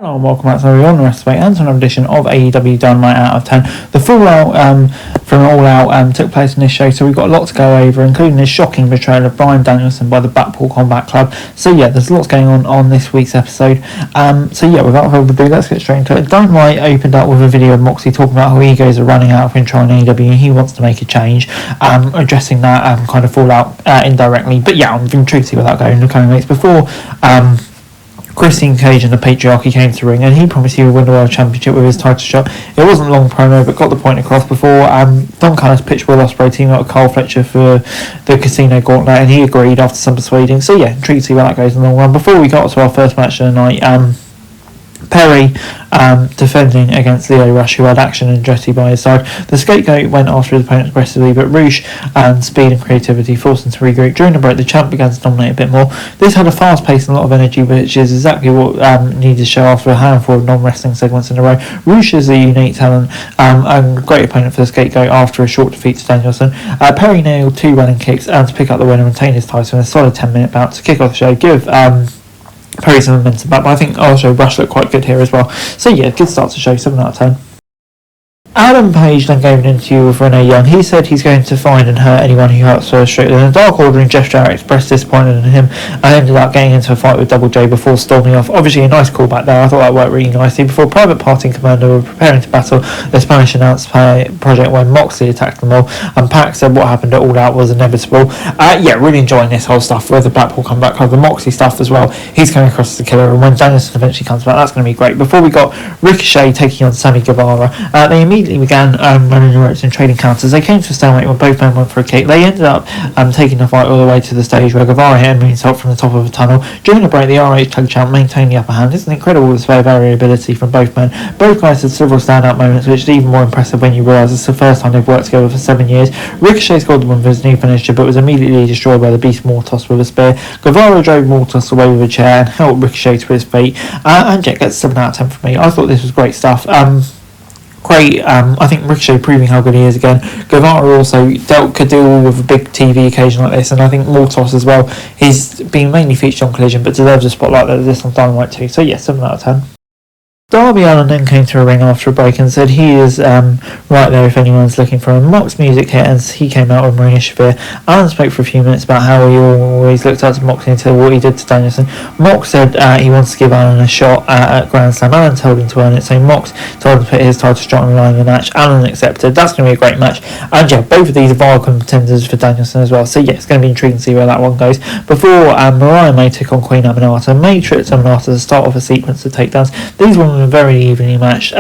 Hello and welcome back to everyone, the rest of and to another edition of AEW Dynamite Out of 10. The fallout from All Out took place in this show, so we've got a lot to go over, including this shocking betrayal of Bryan Danielson by the Blackpool Combat Club. So yeah, there's lots going on this week's episode. So yeah, without further ado, let's get straight into it. Dynamite opened up with a video of Moxley talking about how egos are running out of control in AEW and he wants to make a change, addressing that kind of fallout indirectly. But yeah, I'm intrigued to see where that goes in the coming weeks. Before Christian Cage and the Patriarchy came to the ring, and he promised he would win the World Championship with his title shot. It wasn't a long promo, but got the point across before Don Callis pitched Will Ospreay teaming up with Carl Fletcher for the Casino Gauntlet, and he agreed after some persuading. So yeah, intrigued to see where that goes in the long run. Before we got to our first match of the night, Perry defending against Leo Rush, who had Action and Andretti by his side. The Scapegoat went after his opponent aggressively, but Rouge and speed and creativity forced him to regroup. During the break, the champ began to dominate a bit more. This had a fast pace and a lot of energy, which is exactly what needed to show after a handful of non-wrestling segments in a row. Rouge is a unique talent and a great opponent for the Scapegoat after a short defeat to Danielson. Perry nailed 2 running kicks to pick up the win and retain his title in a solid 10-minute bout to kick off the show. Give Perry some momentum back, but I think also Rush looked quite good here as well. So yeah, good start to the show, 7 out of 10. Adam Page then gave an interview with Renee Young. He said he's going to find and hurt anyone who hurts her straight. Then the Dark Order and Jeff Jarrett expressed disappointment in him and ended up getting into a fight with Double J before storming off. Obviously a nice callback there. I thought that worked really nicely. Before Private Party and Commander were preparing to battle the Spanish announced project when Moxley attacked them all, and Pac said what happened at All Out was inevitable. Yeah, really enjoying this whole stuff with the Blackpool Comeback Club, the Moxley stuff as well. He's coming across as a killer, and when Danielson eventually comes back, that's going to be great. Before we got Ricochet taking on Sammy Guevara, they immediately began running the ropes and trading counters. They came to a stalemate when both men went for a kick. They ended up taking the fight all the way to the stage where Guevara hit a moonsault from the top of a tunnel. During the break, the RH Tag Champ maintained the upper hand. It's an incredible display of variability from both men. Both guys had several standout moments, which is even more impressive when you realise it's the first time they've worked together for 7 years. Ricochet scored the win for his new finisher, but was immediately destroyed by the Beast Mortos with a spear. Guevara drove Mortos away with a chair and helped Ricochet to his feet. And Jet gets 7 out of 10 from me. I thought this was great stuff. Great, I think Ricochet proving how good he is again. Guevara also could deal with a big TV occasion like this, and I think Mortos as well. He's been mainly featured on Collision, but deserves a spotlight like this on Dynamite too. So yeah, 7 out of 10. Darby Allin then came to a ring after a break and said he is right there if anyone's looking for him. Mox music hit and he came out with Marina Shafir. Allin spoke for a few minutes about how he always looked up to Moxley until what he did to Danielson. Mox said he wants to give Allin a shot at Grand Slam. Allin told him to earn it, so Mox told him to put his title shot on the line in the match. Allin accepted. That's going to be a great match. And yeah, both of these are viable contenders for Danielson as well. So yeah, it's going to be intriguing to see where that one goes. Before Mariah May took on Queen Aminata, May tripped Aminata to start off a sequence of takedowns. These women were very evenly matched.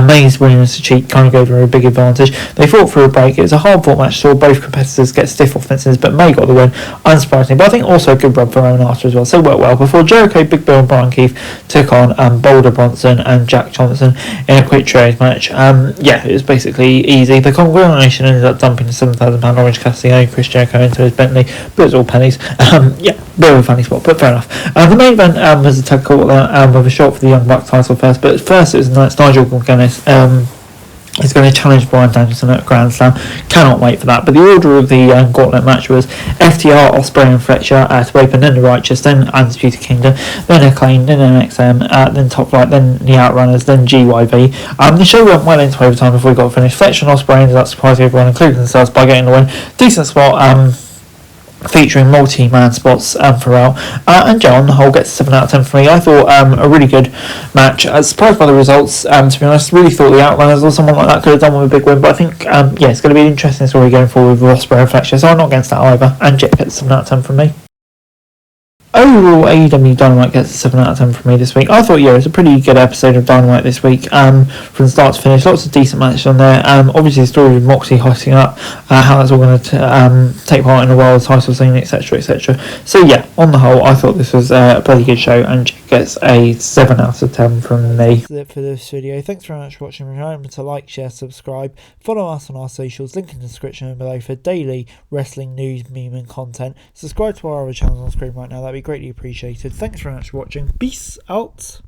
May's willingness to cheat kind of gave her a big advantage. They fought for a break. It was a hard fought match, saw both competitors get stiff offences, but May got the win, unsurprisingly. But I think also a good rub for Aminata as well, so worked well. Before Jericho, Big Bill and Brian Keith took on Boulder Bronson and Jack Johnson in a quick trade match. Yeah, it was basically easy. The Conglomeration ended up dumping the £7,000 Orange Cassidy and Chris Jericho into his Bentley, but it was all pennies. Yeah, bit of a funny spot, but fair enough. The main event was a tag call with a shot for the Young Bucks title first, but first it was Nigel McGuinness is going to challenge Bryan Danielson at Grand Slam. Cannot wait for that. But the order of the Gauntlet match was FTR, Ospreay and Fletcher to open, then the Righteous, then Undisputed Kingdom, then Acclaim, then NXM, then Top Flight, then the Outrunners, then GYV. The show went well into overtime before we got finished. Fletcher and Ospreay ended up surprising everyone, including themselves, by getting the win. Decent spot. Featuring multi-man spots throughout, and Joe on the whole gets 7 out of 10 for me. I thought a really good match. I was surprised by the results, to be honest. Really thought the Outrunners or someone like that could have done with a big win, but I think yeah, it's going to be an interesting story going forward with Ospreay and Fletcher, so I'm not against that either, and Jet gets 7 out of 10 from me. Overall, AEW Dynamite gets a 7 out of 10 from me this week. I thought, yeah, it was a pretty good episode of Dynamite this week, from start to finish. Lots of decent matches on there. Obviously, the story of Moxley hosting up, how that's all going to take part in the world title scene, etc., etc. So, yeah, on the whole, I thought this was a pretty good show, and gets a 7 out of 10 from me. That's it for this video. Thanks very much for watching. Remember to like, share, subscribe, follow us on our socials, link in the description below for daily wrestling news, meme, and content. Subscribe to our other channels on screen right now. That'd be greatly appreciated. Thanks very much for watching. Peace out.